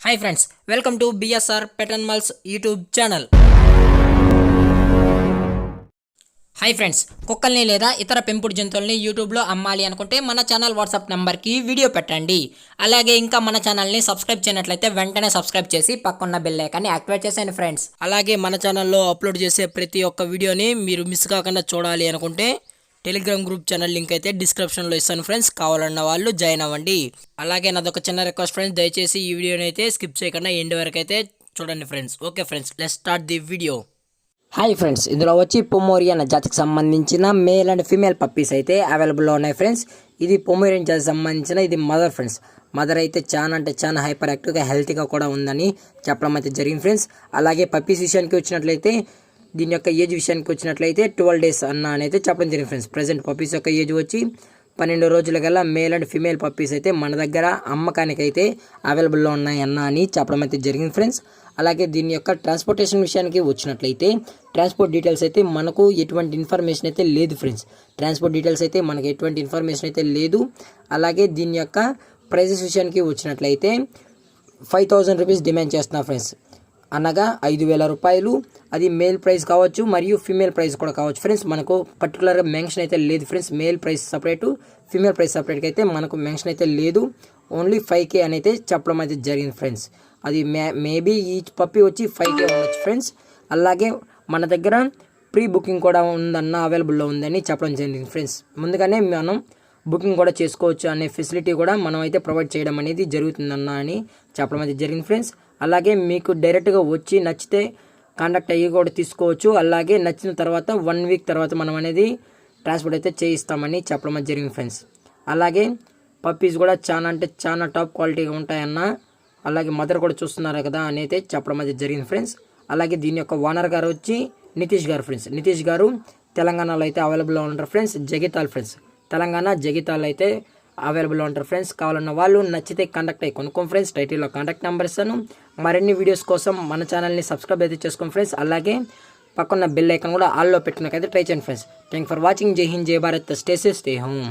Hi friends, welcome to BSR pet animals YouTube channel. Hi friends, కుక్కల్ని లేదా ఇతర పెంపుడు జంతువుల్ని యూట్యూబ్లో అమ్మాలి అనుకుంటే మన ఛానల్ వాట్సాప్ నెంబర్కి వీడియో పెట్టండి. అలాగే ఇంకా మన ఛానల్ని సబ్స్క్రైబ్ చేయనట్లయితే వెంటనే సబ్స్క్రైబ్ చేసి పక్కన్న బెల్ ఐకాన్ని యాక్టివేట్ చేసేయండి ఫ్రెండ్స్. అలాగే మన ఛానల్లో అప్లోడ్ చేసే ప్రతి ఒక్క వీడియోని మీరు మిస్ కాకుండా చూడాలి అనుకుంటే టెలిగ్రామ్ గ్రూప్ ఛానల్ లింక్ అయితే డిస్క్రిప్షన్లో ఇస్తాను ఫ్రెండ్స్, కావాలన్న వాళ్ళు జాయిన్ అవ్వండి. అలాగే నాదొక చిన్న రిక్వెస్ట్ ఫ్రెండ్స్, దయచేసి ఈ వీడియోని అయితే స్కిప్ చేయకుండా ఎండ్ వరకు అయితే చూడండి friends. Okay friends, let's start the video. Hi friends, ఇందులో వచ్చి పొమోరియన్ జాతికి సంబంధించిన మేల్ అండ్ ఫీమేల్ పప్పీస్ అయితే అవైలబుల్లో ఉన్నాయి ఫ్రెండ్స్. ఇది పొమోరియన్ జాతికి సంబంధించిన ఇది మదర్ ఫ్రెండ్స్. మదర్ అయితే చాలా హైపర్ యాక్టివ్గా హెల్తీగా కూడా ఉందని చెప్పడం అయితే జరిగింది ఫ్రెండ్స్. అలాగే పప్పీస్ విషయానికి వచ్చినట్లయితే దీని యొక్క ఏజ్ విషయానికి వచ్చినట్లయితే 12 days అన్న అనేది చెప్పడం జరిగింది ఫ్రెండ్స్. ప్రజెంట్ పప్పీస్ యొక్క ఏజ్ వచ్చి 12 రోజుల గల మేల్ అండ్ ఫీమేల్ పప్పీస్ అయితే మన దగ్గర అమ్మకానికి అయితే అవైలబుల్లో ఉన్నాయి అన్న అని చెప్పడం అయితే జరిగింది ఫ్రెండ్స్. అలాగే దీని యొక్క ట్రాన్స్పోర్టేషన్ విషయానికి వచ్చినట్లయితే ట్రాన్స్పోర్ట్ డీటెయిల్స్ అయితే మనకు ఎటువంటి ఇన్ఫర్మేషన్ అయితే లేదు ఫ్రెండ్స్. ట్రాన్స్పోర్ట్ డీటెయిల్స్ అయితే మనకు ఎటువంటి ఇన్ఫర్మేషన్ అయితే లేదు. అలాగే దీని యొక్క ప్రైజెస్ విషయానికి వచ్చినట్లయితే 5,000 రూపీస్ డిమాండ్ చేస్తున్నా ఫ్రెండ్స్, అనగా 5,000 రూపాయలు. అది మేల్ ప్రైస్ కావచ్చు మరియు ఫీమేల్ ప్రైస్ కూడా కావచ్చు ఫ్రెండ్స్. మనకు పర్టికులర్గా మెన్షన్ అయితే లేదు friends. Male price separate, female price సపరేట్గా అయితే మనకు మెన్షన్ అయితే లేదు. ఓన్లీ 5K అని అయితే చెప్పడం అయితే జరిగింది ఫ్రెండ్స్. అది మేబీ ఈ పప్పి వచ్చి 5K ఉండొచ్చు ఫ్రెండ్స్. అలాగే మన దగ్గర ప్రీ బుకింగ్ కూడా ఉందన్న అవైలబుల్లో ఉందని చెప్పడం జరిగింది ఫ్రెండ్స్. ముందుగానే మనం బుకింగ్ కూడా చేసుకోవచ్చు అనే ఫెసిలిటీ కూడా మనం అయితే ప్రొవైడ్ చేయడం అనేది జరుగుతుందన్న అని చెప్పడం అయితే జరిగింది ఫ్రెండ్స్. అలాగే మీకు డైరెక్ట్గా వచ్చి నచ్చితే కాంటాక్ట్ అయ్యి కూడా తీసుకోవచ్చు. అలాగే నచ్చిన తర్వాత 1 week తర్వాత మనం అనేది ట్రాన్స్పోర్ట్ అయితే చేయిస్తామని చెప్పడం అయితే జరిగింది ఫ్రెండ్స్. అలాగే పప్పీస్ కూడా చాలా టాప్ క్వాలిటీగా ఉంటాయన్న. అలాగే మదర్ కూడా చూస్తున్నారు కదా అని అయితే చెప్పడం అయితే జరిగింది ఫ్రెండ్స్. అలాగే దీని యొక్క ఓనర్ గారు వచ్చి నితీష్ గారు ఫ్రెండ్స్. నితీష్ గారు తెలంగాణలో అయితే అవైలబుల్లో ఉంటారు ఫ్రెండ్స్. జగితాల్ ఫ్రెండ్స్, తెలంగాణ జగితాల్ అయితే అవైలబుల్లో ఉంటారు ఫ్రెండ్స్. కావాలన్న వాళ్ళు నచ్చితే కాంటాక్ట్ అయ్యి కొనుక్కోండి ఫ్రెండ్స్. టైటిల్లో కాంటాక్ట్ నెంబర్ ఇస్తాను. మరిన్ని వీడియోస్ కోసం మన ఛానల్ని సబ్స్క్రైబ్ అయితే చేసుకోండి ఫ్రెండ్స్. అలాగే పక్కన బెల్ ఐకాన్ కూడా ఆల్లో పెట్టినకైతే ట్రై చేయండి ఫ్రెండ్స్. Thank for watching. జై హింద్, జై Bharat, stay safe, stay home.